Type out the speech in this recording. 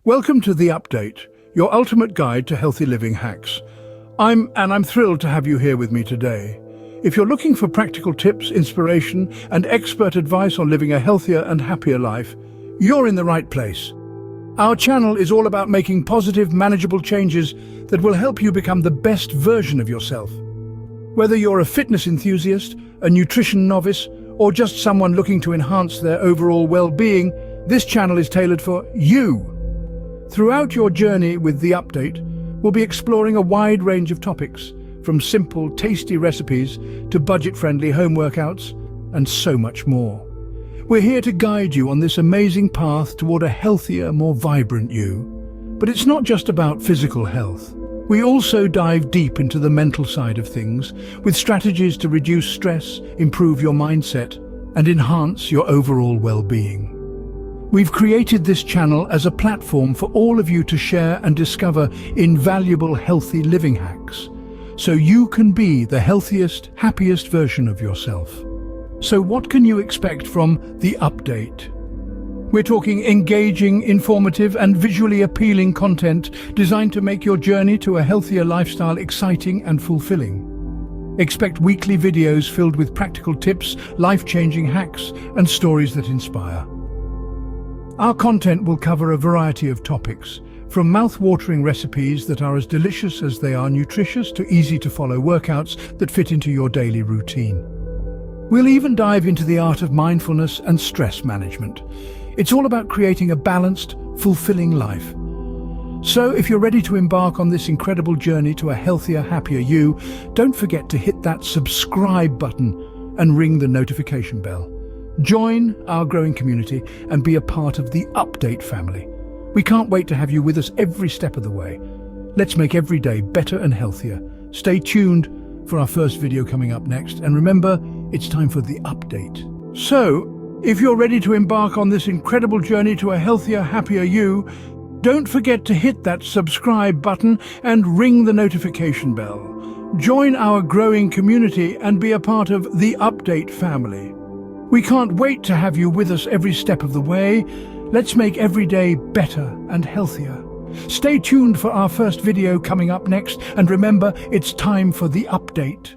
Welcome to The Update, your ultimate guide to healthy living hacks. I'm thrilled to have you here with me today. If you're looking for practical tips, inspiration, and expert advice on living a healthier and happier life, you're in the right place. Our channel is all about making positive, manageable changes that will help you become the best version of yourself. Whether you're a fitness enthusiast, a nutrition novice, or just someone looking to enhance their overall well-being, this channel is tailored for you. Throughout your journey with The Update, we'll be exploring a wide range of topics, from simple, tasty recipes to budget-friendly home workouts, and so much more. We're here to guide you on this amazing path toward a healthier, more vibrant you. But it's not just about physical health. We also dive deep into the mental side of things, with strategies to reduce stress, improve your mindset, and enhance your overall well-being. We've created this channel as a platform for all of you to share and discover invaluable healthy living hacks, so you can be the healthiest, happiest version of yourself. So what can you expect from The Update? We're talking engaging, informative, and visually appealing content designed to make your journey to a healthier lifestyle exciting and fulfilling. Expect weekly videos filled with practical tips, life-changing hacks, and stories that inspire. Our content will cover a variety of topics, from mouth-watering recipes that are as delicious as they are nutritious to easy-to-follow workouts that fit into your daily routine. We'll even dive into the art of mindfulness and stress management. It's all about creating a balanced, fulfilling life. So if you're ready to embark on this incredible journey to a healthier, happier you, don't forget to hit that subscribe button and ring the notification bell. Join our growing community and be a part of The Update family. We can't wait to have you with us every step of the way. Let's make every day better and healthier. Stay tuned for our first video coming up next, and remember, it's time for The Update. So, if you're ready to embark on this incredible journey to a healthier, happier you, don't forget to hit that subscribe button and ring the notification bell. Join our growing community and be a part of The Update family. We can't wait to have you with us every step of the way. Let's make every day better and healthier. Stay tuned for our first video coming up next, and remember, it's time for The Update.